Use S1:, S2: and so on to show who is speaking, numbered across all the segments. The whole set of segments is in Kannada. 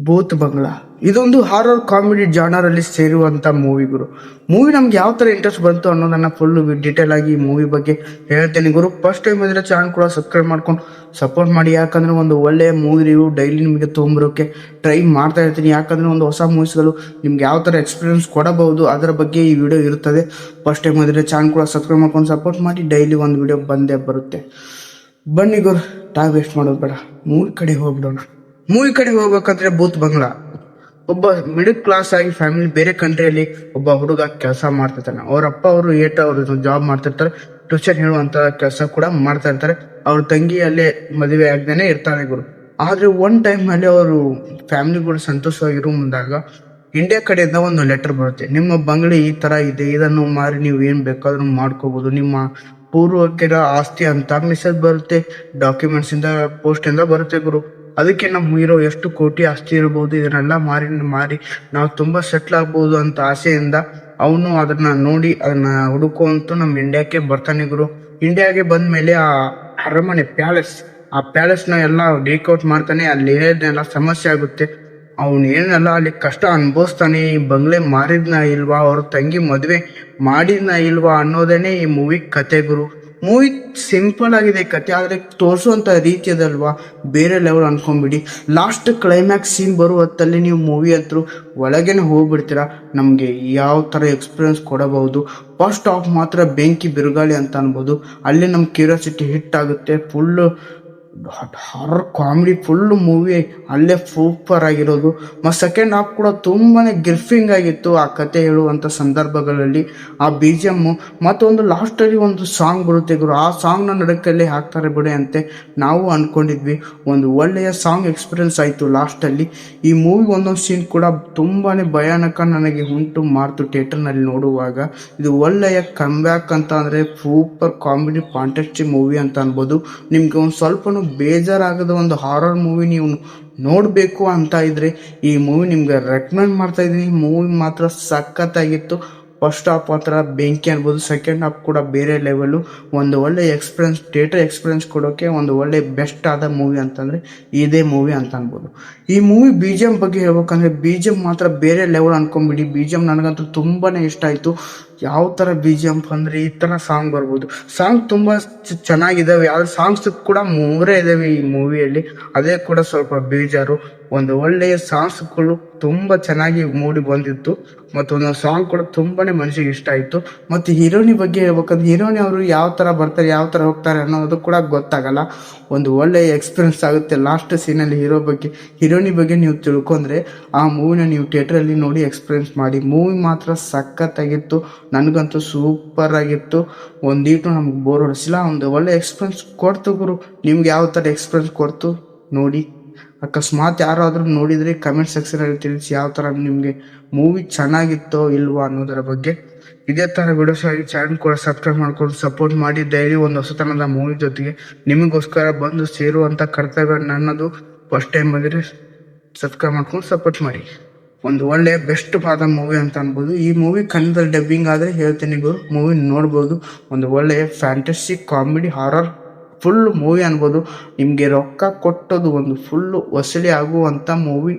S1: ಭೂತ್ ಬಂಗ್ಲಾ ಇದೊಂದು ಹಾರರ್ ಕಾಮಿಡಿ ಜಾನರ್ ಅಲ್ಲಿ ಸೇರುವಂತ ಮೂವಿಗಳು. ಮೂವಿ ನಮ್ಗೆ ಯಾವ ತರ ಇಂಟ್ರೆಸ್ಟ್ ಬಂತು ಅನ್ನೋದನ್ನ ಫುಲ್ ಡೀಟೇಲ್ ಆಗಿ ಮೂವಿ ಬಗ್ಗೆ ಹೇಳ್ತೇನೆ ಗುರು. ಫಸ್ಟ್ ಟೈಮ್ ಬಂದ್ರೆ ಚಾನಲ್ ಕೂಡ ಸಬ್ಸ್ಕ್ರೈಬ್ ಮಾಡ್ಕೊಂಡು ಸಪೋರ್ಟ್ ಮಾಡಿ. ಯಾಕಂದ್ರೆ ಒಂದು ಒಳ್ಳೆಯ ಮೂವಿ ರಿವ್ಯೂ ಡೈಲಿ ನಿಮಗೆ ತೊಗೊಂಬರೋಕೆ ಟ್ರೈ ಮಾಡ್ತಾ ಇರ್ತೀನಿ. ಯಾಕಂದ್ರೆ ಒಂದು ಹೊಸ ಮೂವೀಸ್ಗಳು ನಿಮ್ಗೆ ಯಾವ ತರ ಎಕ್ಸ್ಪೀರಿಯನ್ಸ್ ಕೊಡಬಹುದು ಅದರ ಬಗ್ಗೆ ಈ ವಿಡಿಯೋ ಇರುತ್ತದೆ. ಫಸ್ಟ್ ಟೈಮ್ ಬಂದ್ರೆ ಚಾನಲ್ ಕೂಡ ಸಬ್ಸ್ಕ್ರೈಬ್ ಮಾಡ್ಕೊಂಡು ಸಪೋರ್ಟ್ ಮಾಡಿ. ಡೈಲಿ ಒಂದು ವಿಡಿಯೋ ಬಂದೇ ಬರುತ್ತೆ. ಬನ್ನಿ ಗುರು, ಟೈಮ್ ವೇಸ್ಟ್ ಮಾಡೋದು ಬೇಡ, ಮೂವಿ ಕಡೆ ಹೋಗ್ಬಿಡೋಣ. ಮೂವಿ ಕಡೆ ಹೋಗ್ಬೇಕಂದ್ರೆ ಭೂತ್ ಬಂಗ್ಲಾ. ಒಬ್ಬ ಮಿಡಲ್ ಕ್ಲಾಸ್ ಆಗಿ ಫ್ಯಾಮಿಲಿ ಬೇರೆ ಕಂಟ್ರಿಯಲ್ಲಿ ಒಬ್ಬ ಹುಡುಗ ಕೆಲಸ ಮಾಡ್ತಿರ್ತಾನೆ. ಅವ್ರ ಅಪ್ಪ ಅವರು ಅವರು ಜಾಬ್ ಮಾಡ್ತಿರ್ತಾರೆ, ಟ್ಯೂಷನ್ ಹೇಳುವಂತ ಕೆಲಸ ಕೂಡ ಮಾಡ್ತಾ ಇರ್ತಾರೆ. ಅವ್ರ ತಂಗಿ ಅಲ್ಲೇ ಮದುವೆ ಆಗದೇನೆ ಇರ್ತಾನೆ ಗುರು. ಆದ್ರೆ ಒನ್ ಟೈಮ್ ಅಲ್ಲಿ ಅವರು ಫ್ಯಾಮಿಲಿ ಕೂಡ ಸಂತೋಷವಾಗಿರೋ ಮುಂದಾಗ ಇಂಡಿಯಾ ಕಡೆಯಿಂದ ಒಂದು ಲೆಟರ್ ಬರುತ್ತೆ. ನಿಮ್ಮ ಬಂಗ್ಲೆ ಈ ತರ ಇದೆ, ಇದನ್ನು ಮಾರಿ ನೀವು ಏನ್ ಬೇಕಾದ್ರೂ ಮಾಡ್ಕೋಬಹುದು, ನಿಮ್ಮ ಪೂರ್ವಕರ ಆಸ್ತಿ ಅಂತ ಮೆಸೇಜ್ ಬರುತ್ತೆ. ಡಾಕ್ಯುಮೆಂಟ್ಸ್ ಇಂದ ಪೋಸ್ಟ್ ಇಂದ ಬರುತ್ತೆ ಗುರು. ಅದಕ್ಕೆ ನಮ್ಮ ಹೀರೋ ಎಷ್ಟು ಕೋಟಿ ಆಸ್ತಿ ಇರಬಹುದು, ಇದನ್ನೆಲ್ಲ ಮಾರಿ ನಾವು ತುಂಬಾ ಸೆಟ್ಲ್ ಆಗ್ಬಹುದು ಅಂತ ಆಸೆಯಿಂದ ಅವನು ಅದನ್ನ ನೋಡಿ ಅದನ್ನ ಹುಡುಕುವಂತೂ ನಮ್ಮ ಇಂಡಿಯಾಕ್ಕೆ ಬರ್ತಾನೆ ಗುರು. ಇಂಡಿಯಾಗೆ ಬಂದ ಮೇಲೆ ಆ ಅರಮನೆ ಆ ಪ್ಯಾಲೇಸ್ ನ ಎಲ್ಲ ಡೇಕ್ಔಟ್ ಮಾಡ್ತಾನೆ. ಅಲ್ಲಿ ಏನೆಲ್ಲ ಸಮಸ್ಯೆ ಆಗುತ್ತೆ, ಅವನು ಏನೆಲ್ಲ ಅಲ್ಲಿ ಕಷ್ಟ ಅನುಭವಿಸ್ತಾನೆ, ಈ ಬಂಗ್ಲೆ ಮಾರಿದ್ನ ಇಲ್ವಾ, ಅವ್ರ ತಂಗಿ ಮದ್ವೆ ಮಾಡಿದ್ನ ಇಲ್ವಾ ಅನ್ನೋದೇನೆ ಈ ಮೂವಿ ಕತೆ ಗುರು. ಮೂವಿ ಸಿಂಪಲ್ ಆಗಿದೆ ಕತೆ, ಆದ್ರೆ ತೋರಿಸುವಂತ ರೀತಿ ಅದಲ್ವಾ ಬೇರೆ ಲೆವೆಲ್ ಅನ್ಕೊಂಡ್ಬಿಡಿ. ಲಾಸ್ಟ್ ಕ್ಲೈಮ್ಯಾಕ್ಸ್ ಸೀನ್ ಬರುವ ಹೊತ್ತಲ್ಲಿ ನೀವು ಮೂವಿ ಹತ್ರ ಒಳಗೇನೆ ಹೋಗ್ಬಿಡ್ತೀರಾ. ನಮ್ಗೆ ಯಾವ ತರ ಎಕ್ಸ್ಪೀರಿಯನ್ಸ್ ಕೊಡಬಹುದು. ಫಸ್ಟ್ ಹಾಫ್ ಮಾತ್ರ ಬೆಂಕಿ ಬಿರುಗಾಳಿ ಅಂತ ಅನ್ಬೋದು. ಅಲ್ಲಿ ನಮ್ ಕ್ಯೂರಿಯಾಸಿಟಿ ಹಿಟ್ ಆಗುತ್ತೆ. Full horror comedy full movie ಅಲ್ಲೇ ಸೂಪರ್ ಆಗಿರೋದು. ಮತ್ತು ಸೆಕೆಂಡ್ ಹಾಫ್ ಕೂಡ ತುಂಬಾನೇ ಗ್ರಿಫಿಂಗ್ ಆಗಿತ್ತು ಆ ಕತೆ ಹೇಳುವಂತ ಸಂದರ್ಭಗಳಲ್ಲಿ. ಆ BGM ಮತ್ತೊಂದು ಲಾಸ್ಟ್ ಅಲ್ಲಿ ಒಂದು ಸಾಂಗ್ ಬರುತ್ತೆ ಗುರು. ಆ ಸಾಂಗ್ ನ ನಡಕಲ್ಲಿ ಹಾಕ್ತಾರೆ ಬಿಡಿ ಅಂತೆ ನಾವು ಅನ್ಕೊಂಡಿದ್ವಿ. ಒಂದು ಒಳ್ಳೆಯ ಸಾಂಗ್ ಎಕ್ಸ್ಪೀರಿಯನ್ಸ್ ಆಯ್ತು ಲಾಸ್ಟ್ ಅಲ್ಲಿ. ಈ ಮೂವಿ ಒಂದೊಂದು ಸೀನ್ ಕೂಡ ತುಂಬಾನೇ ಭಯಾನಕ ನನಗೆ ಉಂಟು ಮಾಡ್ತು ಥಿಯೇಟರ್ ನಲ್ಲಿ ನೋಡುವಾಗ. ಇದು ಒಳ್ಳೆಯ ಕಮ್ಬ್ಯಾಕ್ ಅಂತ ಅಂದ್ರೆ ಸೂಪರ್ ಕಾಮಿಡಿ ಫಾಂಟಾಸ್ಟಿಕ್ ಮೂವಿ ಅಂತ ಅನ್ಬೋದು. ನಿಮ್ಗೆ ಒಂದು ಸ್ವಲ್ಪ ಬೇಜಾರಾಗದ ಒಂದು ಹಾರರ್ ಮೂವಿ ನೀವು ನೋಡ್ಬೇಕು ಅಂತ ಇದ್ರೆ ಈ ಮೂವಿ ನಿಮ್ಗೆ ರೆಕಮೆಂಡ್ ಮಾಡ್ತಾ ಇದೀನಿ. ಮೂವಿ ಮಾತ್ರ ಸಖತ್ತಾಗಿತ್ತು. ಫಸ್ಟ್ ಹಾಫ್ ಮಾತ್ರ ಬೆಂಕಿ ಅನ್ಬೋದು, ಸೆಕೆಂಡ್ ಹಾಫ್ ಕೂಡ ಬೇರೆ ಲೆವೆಲ್. ಒಂದು ಒಳ್ಳೆ ಎಕ್ಸ್ಪೀರಿಯನ್ಸ್, ಥಿಯೇಟರ್ ಎಕ್ಸ್ಪೀರಿಯನ್ಸ್ ಕೊಡೋಕೆ ಒಂದು ಒಳ್ಳೆ ಬೆಸ್ಟ್ ಆದ ಮೂವಿ ಅಂತಂದ್ರೆ ಇದೇ ಮೂವಿ ಅಂತ ಅನ್ಬೋದು. ಈ ಮೂವಿ BGM ಬಗ್ಗೆ ಹೇಳ್ಬೇಕಂದ್ರೆ BGM ಮಾತ್ರ ಬೇರೆ ಲೆವೆಲ್ ಅನ್ಕೊಂಡ್ಬಿಡಿ. BGM ನನಗಂತೂ ತುಂಬಾನೇ ಇಷ್ಟ ಆಯ್ತು. ಯಾವ ತರ BGM ಅಂದ್ರೆ ಈ ತರ ಸಾಂಗ್ ಬರ್ಬೋದು. ಸಾಂಗ್ ತುಂಬಾ ಚೆನ್ನಾಗಿದಾವೆ, ಆದ್ರೆ ಸಾಂಗ್ಸ್ ಕೂಡ 3 ಇದಾವೆ ಈ ಮೂವಿಯಲ್ಲಿ. ಅದೇ ಕೂಡ ಸ್ವಲ್ಪ ಬೇಜಾರು. ಒಂದು ಒಳ್ಳೆಯ ಸಾಂಗ್ಸ್ಗಳು ತುಂಬಾ ಚೆನ್ನಾಗಿ ಮೂಡಿ ಬಂದಿತ್ತು. ಮತ್ತೊಂದು ಸಾಂಗ್ ಕೂಡ ತುಂಬಾನೇ ಮನಸ್ಸಿಗೆ ಇಷ್ಟ ಆಯ್ತು. ಮತ್ತೆ ಹೀರೋನಿ ಬಗ್ಗೆ ಹೇಳ್ಬೇಕಂದ್ರೆ ಹೀರೋನಿ ಅವರು ಯಾವ ತರ ಬರ್ತಾರೆ ಯಾವ ತರ ಹೋಗ್ತಾರೆ ಅನ್ನೋದು ಕೂಡ ಗೊತ್ತಾಗಲ್ಲ. ಒಂದು ಒಳ್ಳೆಯ ಎಕ್ಸ್ಪೀರಿಯನ್ಸ್ ಆಗುತ್ತೆ. ಲಾಸ್ಟ್ ಸೀನಲ್ಲಿ ಹೀರೋನಿ ಬಗ್ಗೆ ನೀವು ತಿಳ್ಕೊಂಡ್ರೆ ಆ ಮೂವಿನ ನೀವು ಥಿಯೇಟರ್ ಅಲ್ಲಿ ನೋಡಿ ಎಕ್ಸ್ಪೀರಿಯನ್ಸ್ ಮಾಡಿ. ಮೂವಿ ಮಾತ್ರ ಸಖತ್ತಾಗಿತ್ತು, ನನಗಂತೂ ಸೂಪರ್ ಆಗಿತ್ತು. ಒಂದೀಟು ನಮ್ಗೆ ಬೋರ್ ಹೊಡಿಸಿಲ್ಲ, ಒಂದು ಒಳ್ಳೆ ಎಕ್ಸ್ಪೀರಿಯನ್ಸ್ ಕೊಡ್ತು ಗುರು. ನಿಮ್ಗೆ ಯಾವ ತರ ಎಕ್ಸ್ಪೀರಿಯನ್ಸ್ ಕೊಡ್ತು ನೋಡಿ. ಅಕಸ್ಮಾತ್ ಯಾರಾದ್ರೂ ನೋಡಿದ್ರೆ ಕಮೆಂಟ್ ಸೆಕ್ಷನ್ ಅಲ್ಲಿ ತಿಳಿಸಿ ಯಾವ ತರ ನಿಮ್ಗೆ ಮೂವಿ ಚೆನ್ನಾಗಿತ್ತೋ ಇಲ್ವಾ ಅನ್ನೋದರ ಬಗ್ಗೆ. ಇದೇ ತರ ವಿಡಿಯೋಸ್ ಆಗಿ ಚಾನಲ್ ಕೂಡ ಸಬ್ಸ್ಕ್ರೈಬ್ ಮಾಡ್ಕೊಂಡು ಸಪೋರ್ಟ್ ಮಾಡಿ. ಡೈಲಿ ಒಂದು ಹೊಸತನದ ಮೂವಿ ಜೊತೆಗೆ ನಿಮಗೋಸ್ಕರ ಬಂದು ಸೇರುವಂತ ಕರ್ತವ್ಯ ನನ್ನದು. ಫಸ್ಟ್ ಟೈಮ್ ಬಂದ್ರೆ ಸಬ್ಸ್ಕ್ರೈಬ್ ಮಾಡ್ಕೊಂಡು ಸಪೋರ್ಟ್ ಮಾಡಿ. ಒಂದು ಒಳ್ಳೆ ಬೆಸ್ಟ್ ಆದ ಮೂವಿ ಅಂತ ಅನ್ಬೋದು. ಈ ಮೂವಿ ಕನ್ನಡದಲ್ಲಿ ಡಬ್ಬಿಂಗ್ ಆದ್ರೆ ಹೇಳ್ತೀನಿ ಗುರು, ಮೂವಿ ನೋಡ್ಬೋದು. ಒಂದು ಒಳ್ಳೆಯ fantasy comedy horror full movie ಅನ್ಬೋದು. ನಿಮ್ಗೆ ರೊಕ್ಕ ಕೊಟ್ಟದು ಒಂದು ಫುಲ್ ವಸೂಲಿ ಆಗುವಂತ ಮೂವಿ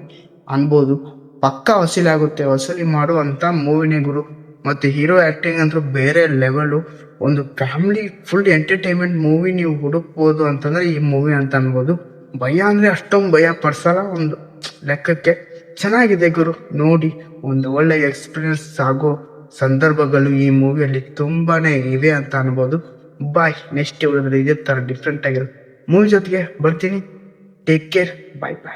S1: ಅನ್ಬೋದು. ಪಕ್ಕಾ ವಸೂಲಿ ಆಗುತ್ತೆ, ವಸೂಲಿ ಮಾಡುವಂತ ಮೂವಿನೇ ಗುರು. ಮತ್ತೆ ಹೀರೋ ಆಕ್ಟಿಂಗ್ ಅಂತೂ ಬೇರೆ ಲೆವೆಲು. ಒಂದು ಫ್ಯಾಮಿಲಿ ಫುಲ್ ಎಂಟರ್ಟೈನ್ಮೆಂಟ್ ಮೂವಿ ನೀವು ಹುಡುಕ್ಬೋದು ಅಂತಂದ್ರೆ ಈ ಮೂವಿ ಅಂತ ಅನ್ಬೋದು. ಭಯ ಅಂದ್ರೆ ಅಷ್ಟೊಂದು ಭಯ ಪಡ್ಸಲ್ಲ, ಒಂದು ಲೆಕ್ಕಕ್ಕೆ ಚೆನ್ನಾಗಿದೆ ಗುರು. ನೋಡಿ, ಒಂದು ಒಳ್ಳೆ ಎಕ್ಸ್ಪೀರಿಯನ್ಸ್ ಆಗೋ ಸಂದರ್ಭಗಳು ಈ ಮೂವಿಯಲ್ಲಿ ತುಂಬಾನೇ ಇವೆ ಅಂತ ಅನ್ಬೋದು. ಬಾಯ್. ನೆಕ್ಸ್ಟ್ ಇದೇ ತರ ಡಿಫ್ರೆಂಟ್ ಆಗಿರೋ ಮೂವಿ ಜೊತೆಗೆ ಬರ್ತೀನಿ. ಟೇಕ್ ಕೇರ್, ಬಾಯ್ ಬಾಯ್.